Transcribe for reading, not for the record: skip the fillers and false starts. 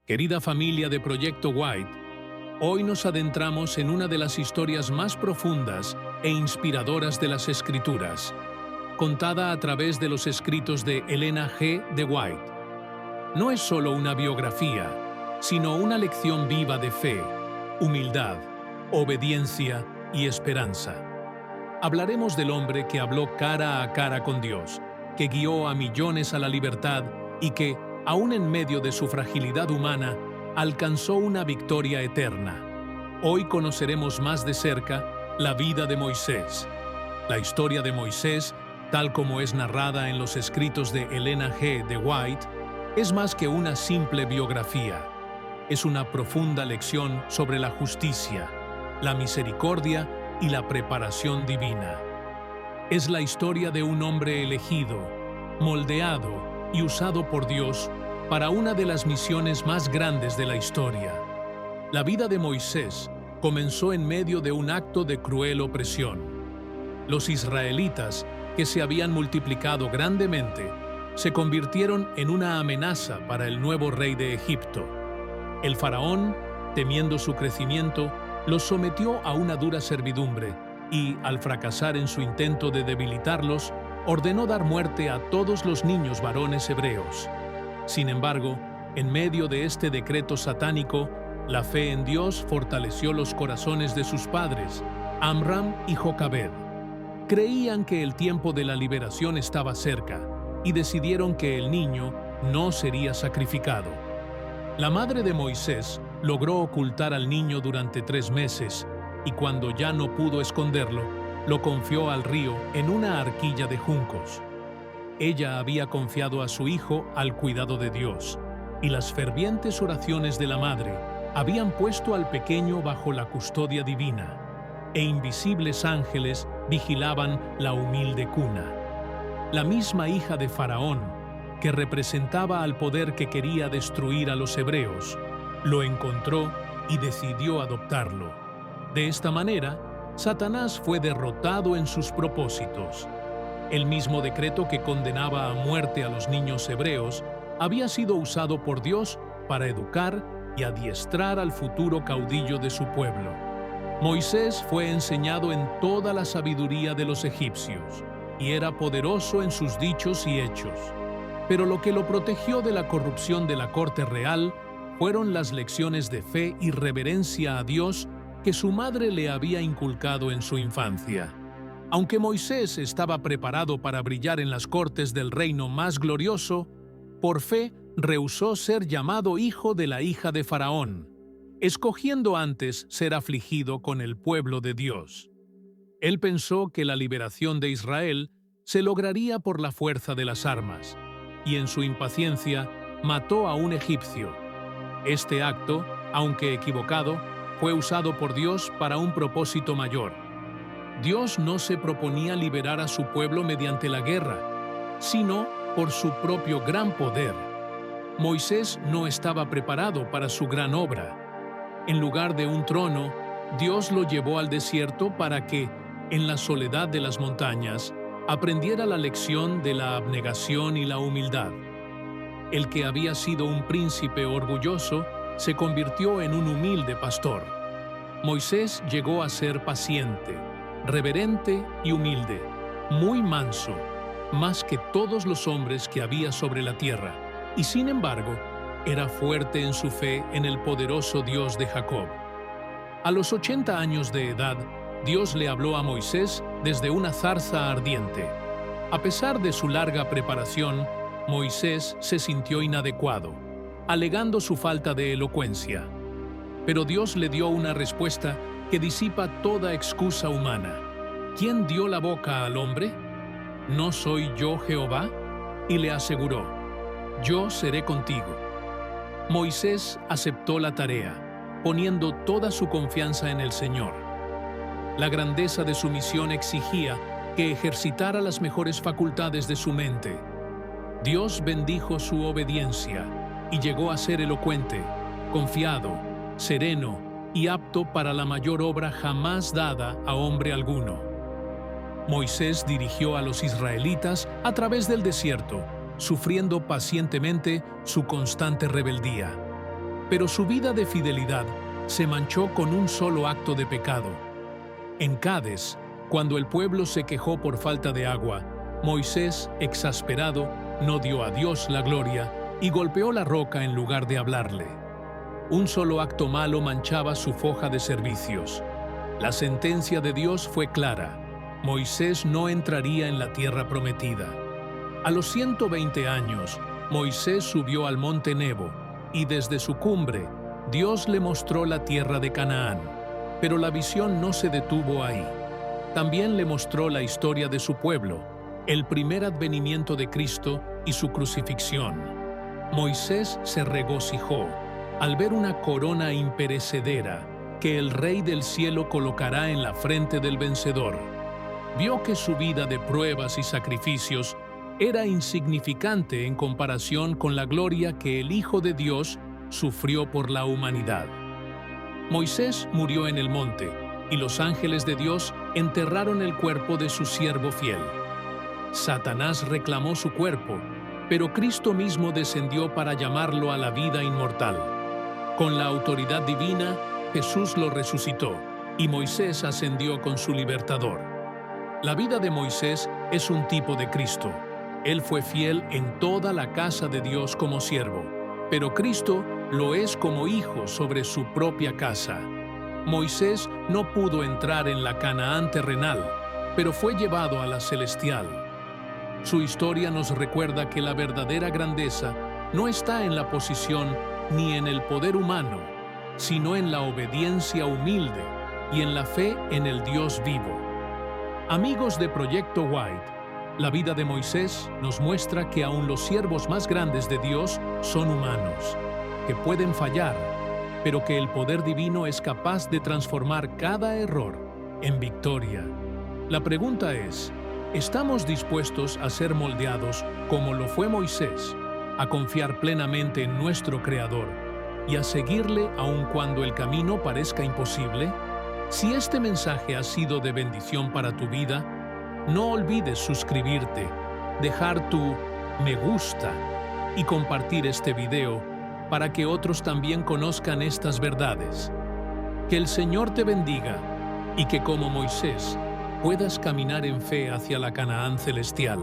Querida familia de Proyecto White, hoy nos adentramos en una de las historias más profundas e inspiradoras de las Escrituras, contada a través de los escritos de Elena G. de White. No es solo una biografía, sino una lección viva de fe, humildad, obediencia y esperanza. Hablaremos del hombre que habló cara a cara con Dios, que guió a millones a la libertad y que, aún en medio de su fragilidad humana, alcanzó una victoria eterna. Hoy conoceremos más de cerca la vida de Moisés. La historia de Moisés, tal como es narrada en los escritos de Elena G. de White, es más que una simple biografía. Es una profunda lección sobre la justicia, la misericordia y la preparación divina. Es la historia de un hombre elegido, moldeado y usado por Dios para una de las misiones más grandes de la historia. La vida de Moisés comenzó en medio de un acto de cruel opresión. Los israelitas, que se habían multiplicado grandemente, se convirtieron en una amenaza para el nuevo rey de Egipto. El faraón, temiendo su crecimiento, los sometió a una dura servidumbre y, al fracasar en su intento de debilitarlos, ordenó dar muerte a todos los niños varones hebreos. Sin embargo, en medio de este decreto satánico, la fe en Dios fortaleció los corazones de sus padres, Amram y Jocabed. Creían que el tiempo de la liberación estaba cerca y decidieron que el niño no sería sacrificado. La madre de Moisés logró ocultar al niño durante 3 meses y cuando ya no pudo esconderlo, lo confió al río en una arquilla de juncos. Ella había confiado a su hijo al cuidado de Dios, y las fervientes oraciones de la madre habían puesto al pequeño bajo la custodia divina, e invisibles ángeles vigilaban la humilde cuna. La misma hija de Faraón, que representaba al poder que quería destruir a los hebreos, lo encontró y decidió adoptarlo. De esta manera, Satanás fue derrotado en sus propósitos. El mismo decreto que condenaba a muerte a los niños hebreos había sido usado por Dios para educar y adiestrar al futuro caudillo de su pueblo. Moisés fue enseñado en toda la sabiduría de los egipcios y era poderoso en sus dichos y hechos. Pero lo que lo protegió de la corrupción de la corte real fueron las lecciones de fe y reverencia a Dios que su madre le había inculcado en su infancia. Aunque Moisés estaba preparado para brillar en las cortes del reino más glorioso, por fe rehusó ser llamado hijo de la hija de Faraón, escogiendo antes ser afligido con el pueblo de Dios. Él pensó que la liberación de Israel se lograría por la fuerza de las armas, y en su impaciencia mató a un egipcio. Este acto, aunque equivocado, fue usado por Dios para un propósito mayor. Dios no se proponía liberar a su pueblo mediante la guerra, sino por su propio gran poder. Moisés no estaba preparado para su gran obra. En lugar de un trono, Dios lo llevó al desierto para que, en la soledad de las montañas, aprendiera la lección de la abnegación y la humildad. El que había sido un príncipe orgulloso se convirtió en un humilde pastor. Moisés llegó a ser paciente, reverente y humilde, muy manso, más que todos los hombres que había sobre la tierra, y sin embargo, era fuerte en su fe en el poderoso Dios de Jacob. A los 80 años de edad, Dios le habló a Moisés desde una zarza ardiente. A pesar de su larga preparación, Moisés se sintió inadecuado, alegando su falta de elocuencia. Pero Dios le dio una respuesta que disipa toda excusa humana. ¿Quién dio la boca al hombre? ¿No soy yo Jehová? Y le aseguró, yo seré contigo. Moisés aceptó la tarea, poniendo toda su confianza en el Señor. La grandeza de su misión exigía que ejercitara las mejores facultades de su mente. Dios bendijo su obediencia y llegó a ser elocuente, confiado, sereno y apto para la mayor obra jamás dada a hombre alguno. Moisés dirigió a los israelitas a través del desierto, sufriendo pacientemente su constante rebeldía. pero su vida de fidelidad se manchó con un solo acto de pecado. En Cades, cuando el pueblo se quejó por falta de agua, Moisés, exasperado, no dio a Dios la gloria y golpeó la roca en lugar de hablarle. Un solo acto malo manchaba su foja de servicios. La sentencia de Dios fue clara: Moisés no entraría en la tierra prometida. A los 120 años, Moisés subió al monte Nebo, y desde su cumbre, Dios le mostró la tierra de Canaán. Pero la visión no se detuvo ahí. También le mostró la historia de su pueblo, el primer advenimiento de Cristo y su crucifixión. Moisés se regocijó al ver una corona imperecedera que el Rey del Cielo colocará en la frente del vencedor. Vio que su vida de pruebas y sacrificios era insignificante en comparación con la gloria que el Hijo de Dios sufrió por la humanidad. Moisés murió en el monte, y los ángeles de Dios enterraron el cuerpo de su siervo fiel. Satanás reclamó su cuerpo, pero Cristo mismo descendió para llamarlo a la vida inmortal. Con la autoridad divina, Jesús lo resucitó, y Moisés ascendió con su libertador. La vida de Moisés es un tipo de Cristo. Él fue fiel en toda la casa de Dios como siervo, pero Cristo lo es como hijo sobre su propia casa. Moisés no pudo entrar en la Canaán terrenal, pero fue llevado a la celestial. Su historia nos recuerda que la verdadera grandeza no está en la posición ni en el poder humano, sino en la obediencia humilde y en la fe en el Dios vivo. Amigos de Proyecto White, la vida de Moisés nos muestra que aun los siervos más grandes de Dios son humanos, que pueden fallar, pero que el poder divino es capaz de transformar cada error en victoria. La pregunta es: ¿estamos dispuestos a ser moldeados como lo fue Moisés, a confiar plenamente en nuestro Creador y a seguirle aun cuando el camino parezca imposible? Si este mensaje ha sido de bendición para tu vida, no olvides suscribirte, dejar tu me gusta y compartir este video para que otros también conozcan estas verdades. Que el Señor te bendiga y que, como Moisés, puedas caminar en fe hacia la Canaán celestial.